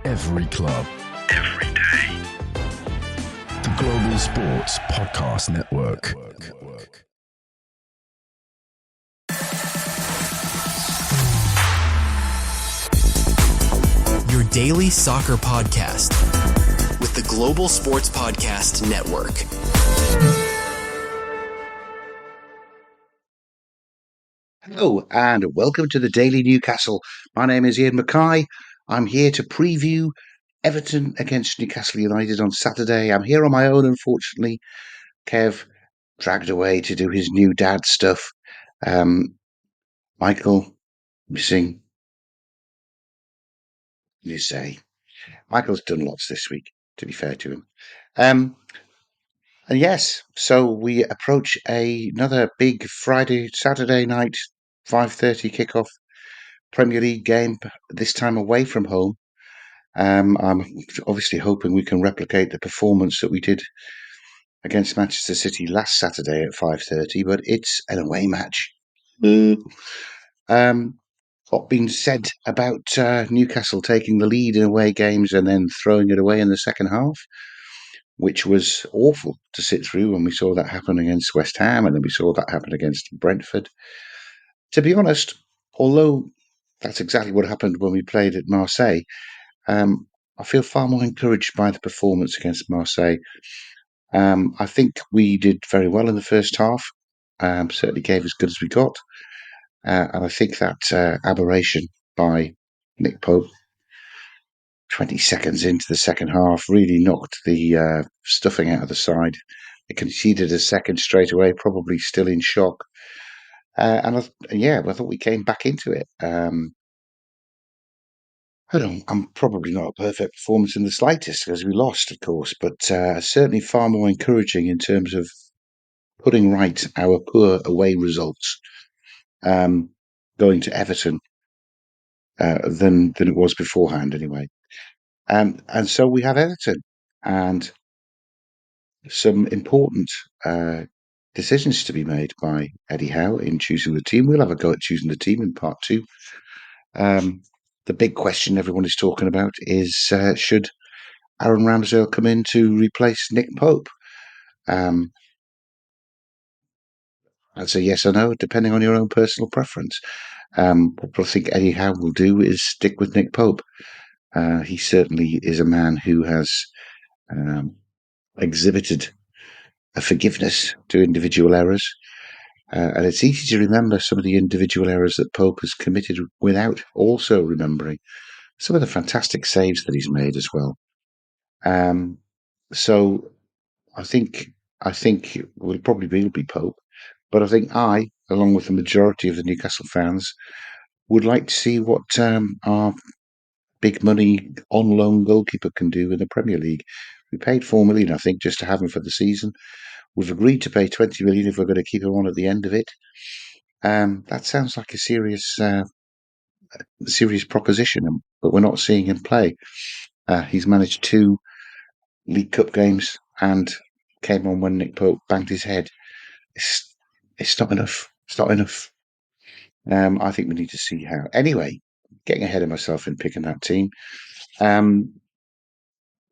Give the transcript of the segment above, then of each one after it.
Every club. Every day. The Global Sports Podcast Network. Your daily soccer podcast with the Global Sports Podcast Network. Hello and welcome to the Daily Newcastle. My name is Iain Mackay. I'm here to preview Everton against Newcastle United on Saturday. I'm here on my own, unfortunately. Kev dragged away to do his new dad stuff. Michael missing. You say Michael's done lots this week, to be fair to him. And yes, so we approach another big Saturday night, 5:30 kickoff Premier League game, this time away from home. I'm obviously hoping we can replicate the performance that we did against Manchester City last Saturday at 5:30, but it's an away match. What been said about Newcastle taking the lead in away games and then throwing it away in the second half, which was awful to sit through when we saw that happen against West Ham and then we saw that happen against Brentford. To be honest, although that's exactly what happened when we played at Marseille, I feel far more encouraged by the performance against Marseille. I think we did very well in the first half, certainly gave as good as we got. And I think that aberration by Nick Pope, 20 seconds into the second half, really knocked the stuffing out of the side. They conceded a second straight away, probably still in shock. I thought we came back into it. I'm probably not a perfect performance in the slightest because we lost, of course, but certainly far more encouraging in terms of putting right our poor away results going to Everton than it was beforehand, anyway. And so we have Everton and some important decisions to be made by Eddie Howe in choosing the team. We'll have a go at choosing the team in part two. The big question everyone is talking about is should Aaron Ramsdale come in to replace Nick Pope? I'd say yes or no, depending on your own personal preference. What I think Eddie Howe will do is stick with Nick Pope. He certainly is a man who has exhibited a forgiveness to individual errors. And it's easy to remember some of the individual errors that Pope has committed without also remembering some of the fantastic saves that he's made as well. So I think it will probably be Pope. But I think along with the majority of the Newcastle fans, would like to see what our big money on loan goalkeeper can do in the Premier League. We paid $4 million, I think, just to have him for the season. We've agreed to pay $20 million if we're going to keep him on at the end of it. That sounds like a serious proposition, but we're not seeing him play. He's managed 2 League Cup games and came on when Nick Pope banged his head. It's not enough. It's not enough. I think we need to see how. Anyway, getting ahead of myself in picking that team.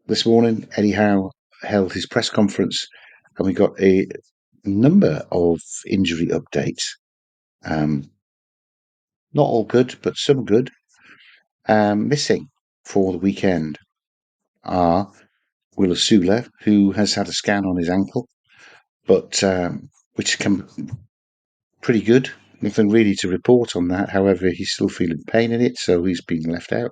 This morning, Eddie Howe held his press conference and we got a number of injury updates. Not all good, but some good. Missing for the weekend are Will Asula, who has had a scan on his ankle, but which can pretty good. Nothing really to report on that. However, he's still feeling pain in it, so he's been left out.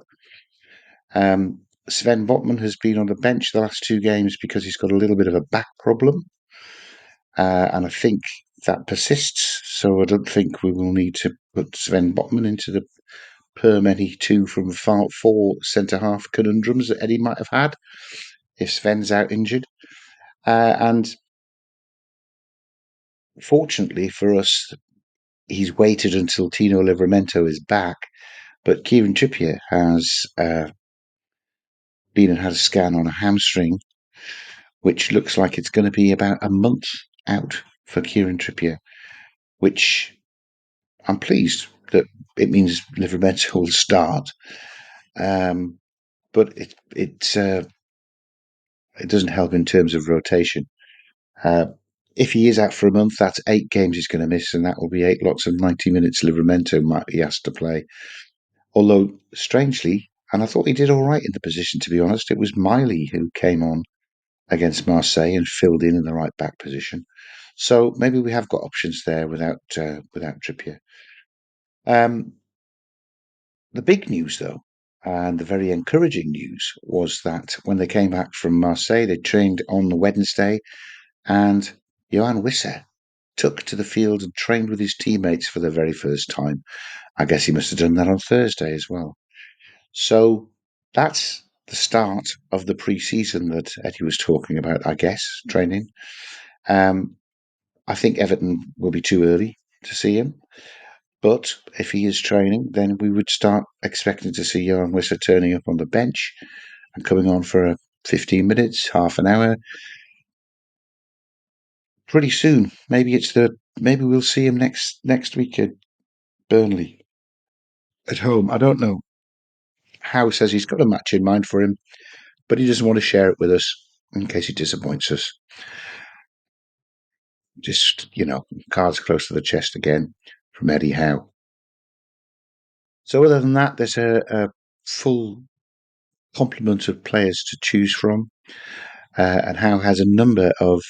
Sven Botman has been on the bench the last 2 games because he's got a little bit of a back problem. And I think that persists, so I don't think we will need to put Sven Botman into the any 2 from 4 centre-half conundrums that Eddie might have had if Sven's out injured. And fortunately for us, he's waited until Tino Livramento is back, but Kieran Trippier has been and had a scan on a hamstring, which looks like it's going to be about a month out for Kieran Trippier, which I'm pleased that it means Livramento will start. but it doesn't help in terms of rotation. If he is out for a month, that's 8 games he's going to miss, and that will be 8 lots of 90 minutes. Livramento might be asked to play. Although, strangely, and I thought he did all right in the position, to be honest, it was Miley who came on against Marseille and filled in the right back position. So maybe we have got options there without Trippier. The big news, though, and the very encouraging news, was that when they came back from Marseille, they trained on the Wednesday, and Johan Wissa took to the field and trained with his teammates for the very first time. I guess he must have done that on Thursday as well. So that's the start of the pre-season that Eddie was talking about, I guess, training. I think Everton will be too early to see him. But if he is training, then we would start expecting to see Johan Wissa turning up on the bench and coming on for 15 minutes, half an hour, pretty soon. Maybe we'll see him next week at Burnley at home. I don't know. Howe says he's got a match in mind for him, but he doesn't want to share it with us in case he disappoints us. Just, cards close to the chest again from Eddie Howe. So other than that, there's a full complement of players to choose from, and Howe has a number of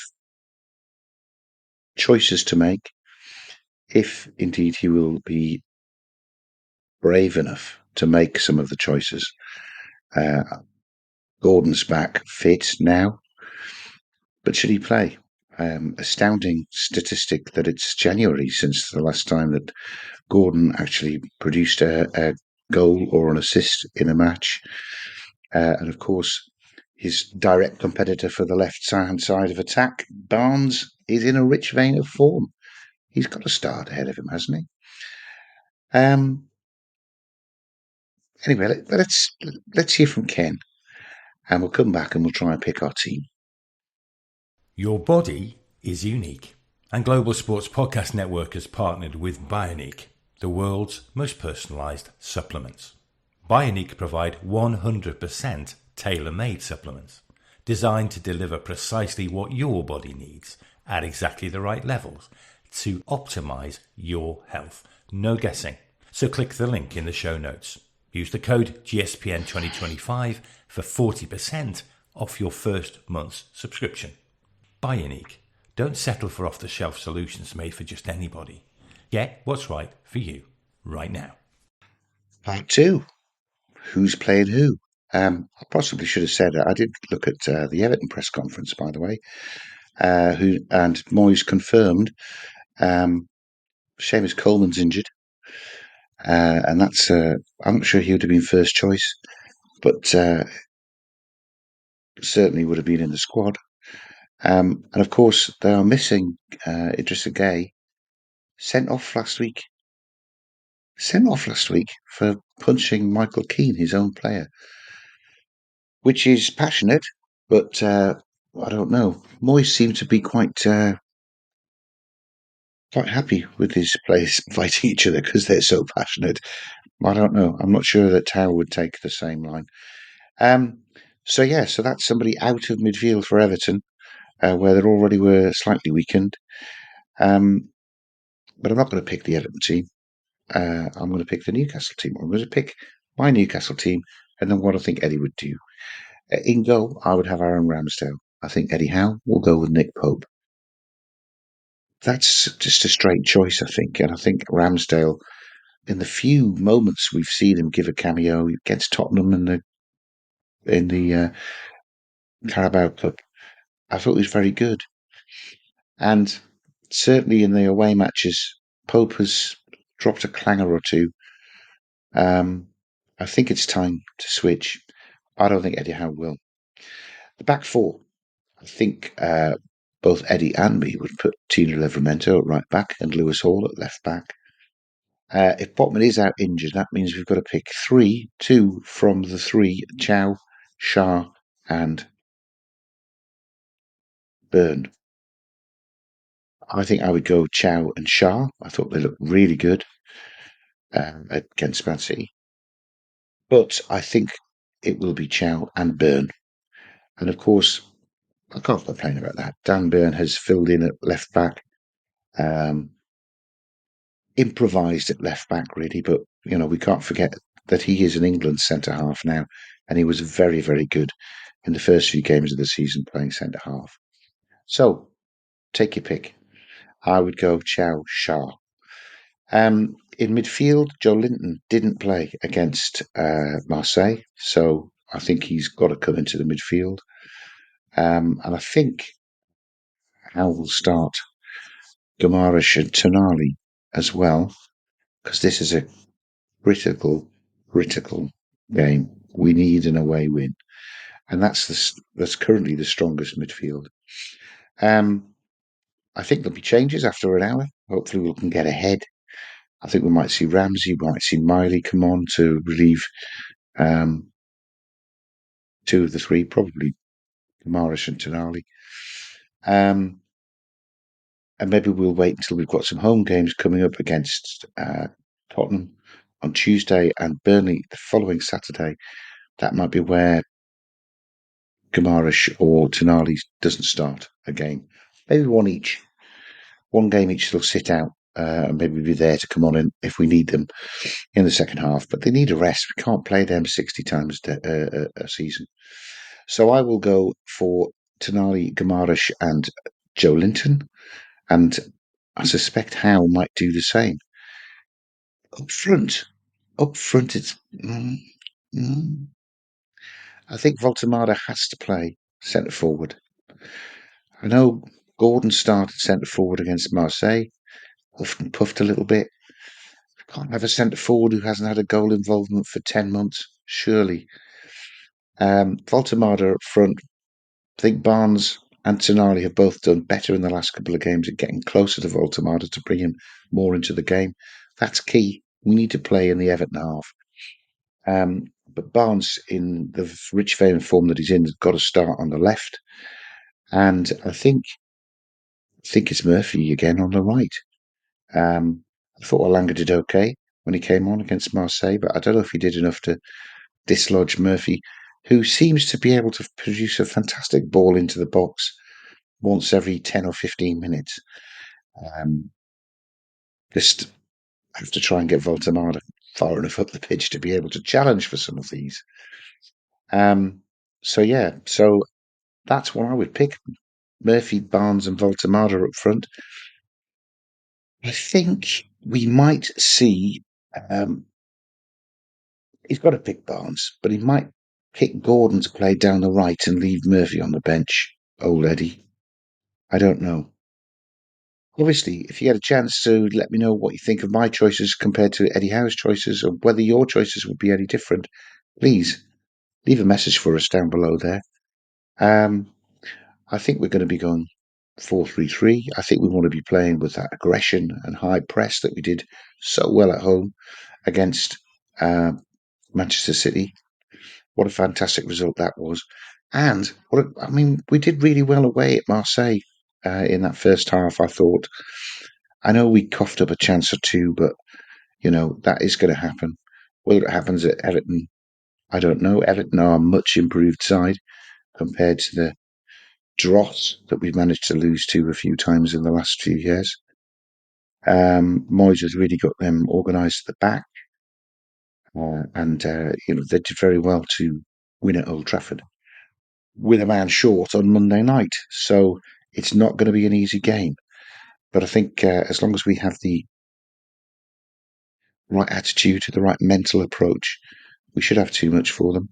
choices to make, if indeed he will be brave enough to make some of the choices. Gordon's back fit now, but should he play? Astounding statistic that it's January since the last time that Gordon actually produced a goal or an assist in a match. And of course, his direct competitor for the left-hand side of attack, Barnes, is in a rich vein of form. He's got a start ahead of him, hasn't he? Anyway, let's hear from Ken, and we'll come back and we'll try and pick our team. Your body is unique, and Global Sports Podcast Network has partnered with Bioniq, the world's most personalised supplements. Bioniq provide 100% tailor-made supplements designed to deliver precisely what your body needs at exactly the right levels to optimise your health. No guessing. So click the link in the show notes. Use the code GSPN2025 for 40% off your first month's subscription. Bioniq. Don't settle for off-the-shelf solutions made for just anybody. Get what's right for you right now. Part 2. Who's playing who? I possibly should have said it. I did look at the Everton press conference, by the way, and Moyes confirmed Seamus Coleman's injured, and that's I'm not sure he would have been first choice, but certainly would have been in the squad. And of course, they are missing Idrissa Gueye, sent off last week for punching Michael Keane, his own player, which is passionate, but I don't know. Moyes seemed to be quite happy with his players fighting each other because they're so passionate. I don't know. I'm not sure that Tower would take the same line. So that's somebody out of midfield for Everton, where they already were slightly weakened. But I'm not going to pick the Everton team. I'm going to pick the Newcastle team. I'm going to pick my Newcastle team, and then what I think Eddie would do. In goal, I would have Aaron Ramsdale. I think Eddie Howe will go with Nick Pope. That's just a straight choice, I think. And I think Ramsdale, in the few moments we've seen him give a cameo against Tottenham in the Carabao Cup, I thought he was very good. And certainly in the away matches, Pope has dropped a clanger or two. I think it's time to switch. I don't think Eddie Howe will. The back four, I think both Eddie and me would put Tino Livramento at right back and Lewis Hall at left back. If Botman is out injured, that means we've got to pick two from the three: Chow, Shah, and Byrne. I think I would go Chow and Shah. I thought they looked really good against Man City. But I think it will be Chow and Byrne. And of course, I can't complain about that. Dan Byrne has filled in at left back, improvised at left back, really. But, we can't forget that he is an England centre half now. And he was very, very good in the first few games of the season playing centre half. So, take your pick. I would go Chow Shah. In midfield, Joe Linton didn't play against Marseille, so I think he's got to come into the midfield. And I think Howe will start Gamarish and Tonali as well, because this is a critical game. We need an away win, and that's currently the strongest midfield. I think there'll be changes after an hour. Hopefully, we can get ahead. I think we might see Ramsey, we might see Miley come on to relieve two of the three, probably Gamarish and Tonali. And maybe we'll wait until we've got some home games coming up against Tottenham on Tuesday and Burnley the following Saturday. That might be where Gamarish or Tonali doesn't start a game. Maybe one each. One game each they'll sit out and maybe be there to come on in if we need them in the second half. But they need a rest. We can't play them 60 times a season. So I will go for Tonali, Gamarish and Joe Linton. And I suspect Howe might do the same. Up front, it's. I think Voltemada has to play centre forward. I know Gordon started centre forward against Marseille, often puffed a little bit. Can't have a centre forward who hasn't had a goal involvement for 10 months, surely. Voltemada up front. I think Barnes and Tonali have both done better in the last couple of games at getting closer to Voltemada to bring him more into the game. That's key. We need to play in the Everton half. But Barnes, in the rich vein of form that he's in, has got to start on the left. And I think it's Murphy again on the right. I thought Alanga did okay when he came on against Marseille, but I don't know if he did enough to dislodge Murphy, who seems to be able to produce a fantastic ball into the box once every 10 or 15 minutes. Just have to try and get Voltemada far enough up the pitch to be able to challenge for some of these. So that's what I would pick. Murphy, Barnes and Voltemada up front. I think we might see he's got to pick Barnes, but he might pick Gordon to play down the right and leave Murphy on the bench. Old Eddie. I don't know. Obviously, if you get a chance to let me know what you think of my choices compared to Eddie Howe's choices, or whether your choices would be any different, please leave a message for us down below there. I think we're going to be going 4-3-3. I think we want to be playing with that aggression and high press that we did so well at home against Manchester City. What a fantastic result that was. And, we did really well away at Marseille in that first half, I thought. I know we coughed up a chance or two, but, that is going to happen. Whether it happens at Everton, I don't know. Everton are a much improved side compared to the dross that we've managed to lose to a few times in the last few years. Moyes has really got them organised at the back. And they did very well to win at Old Trafford with a man short on Monday night. So it's not going to be an easy game. But I think as long as we have the right attitude, the right mental approach, we should have too much for them.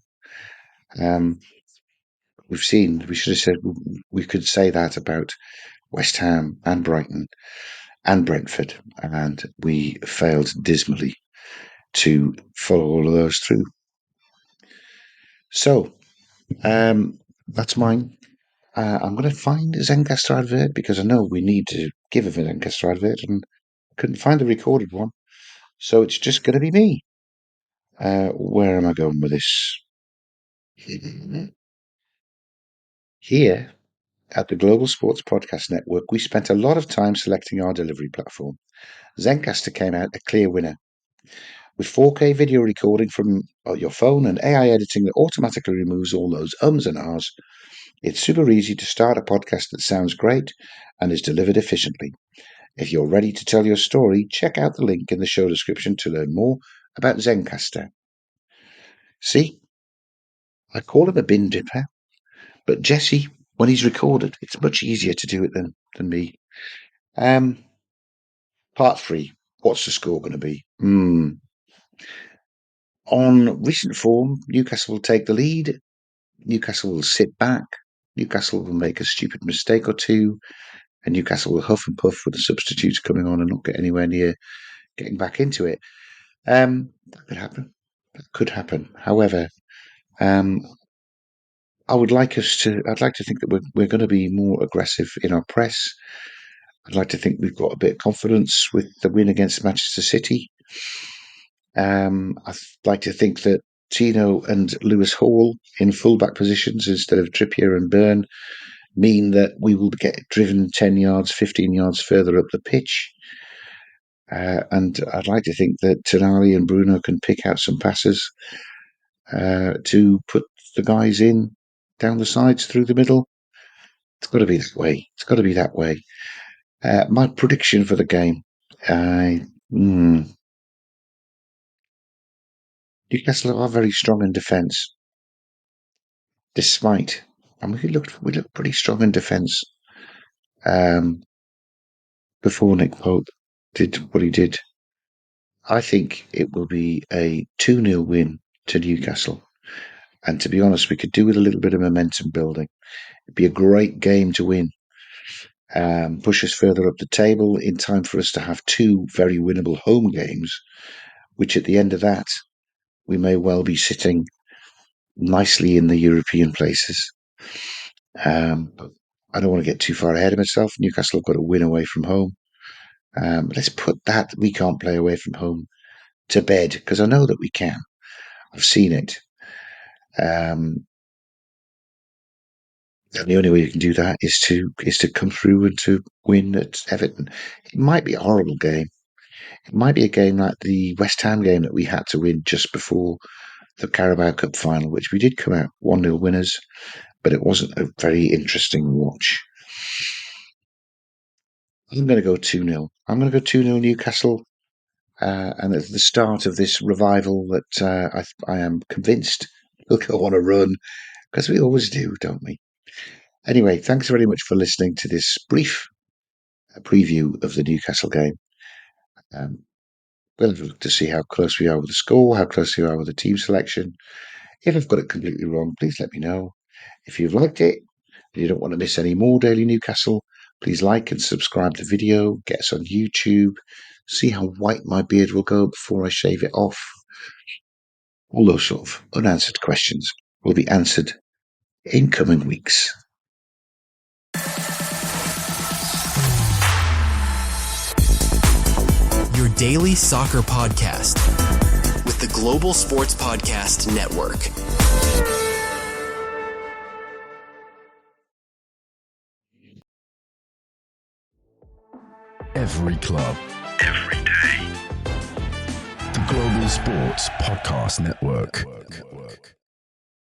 We should have said, we could say that about West Ham and Brighton and Brentford, and we failed dismally to follow all of those through. So that's mine. I'm going to find a Zencastr advert because I know we need to give a Zencastr advert and couldn't find a recorded one. So it's just going to be me. Where am I going with this? Here at the Global Sports Podcast Network, we spent a lot of time selecting our delivery platform. Zencastr came out a clear winner. with 4K video recording from your phone and AI editing that automatically removes all those ums and ahs. It's super easy to start a podcast that sounds great and is delivered efficiently. If you're ready to tell your story, check out the link in the show description to learn more about Zencastr. See, I call him a bin dipper, but Jesse, when he's recorded, it's much easier to do it than me. Part 3. What's the score going to be? On recent form, Newcastle will take the lead. Newcastle will sit back. Newcastle will make a stupid mistake or two. And Newcastle will huff and puff with the substitutes coming on and not get anywhere near getting back into it. That could happen. That could happen. However, I'd like to think that we're going to be more aggressive in our press. I'd like to think we've got a bit of confidence with the win against Manchester City. I'd like to think that Tino and Lewis Hall in fullback positions instead of Trippier and Byrne mean that we will get driven 10 yards, 15 yards further up the pitch. And I'd like to think that Tonali and Bruno can pick out some passes to put the guys in down the sides through the middle. It's got to be that way. It's got to be that way. My prediction for the game. Newcastle are very strong in defence. Despite, and we looked pretty strong in defence before Nick Pope did what he did. I think it will be a 2-0 win to Newcastle. And to be honest, we could do with a little bit of momentum building. It'd be a great game to win. Push us further up the table in time for us to have 2 very winnable home games, which at the end of that, we may well be sitting nicely in the European places. But I don't want to get too far ahead of myself. Newcastle have got to win away from home. Let's put that we can't play away from home to bed, because I know that we can. I've seen it. And the only way you can do that is to come through and to win at Everton. It might be a horrible game. It might be a game like the West Ham game that we had to win just before the Carabao Cup final, which we did come out 1-0 winners, but it wasn't a very interesting watch. I'm going to go 2-0. I'm going to go 2-0 Newcastle. And at the start of this revival that I am convinced we'll go on a run, because we always do, don't we? Anyway, thanks very much for listening to this brief preview of the Newcastle game. We'll look to see how close we are with the score, how close we are with the team selection. If I've got it completely wrong, please let me know. If you've liked it, and you don't want to miss any more Daily Newcastle, please like and subscribe to the video, get us on YouTube, see how white my beard will go before I shave it off. All those sort of unanswered questions will be answered in coming weeks. Your daily soccer podcast with the Global Sports Podcast Network. Every club, every day. The Global Sports Podcast Network.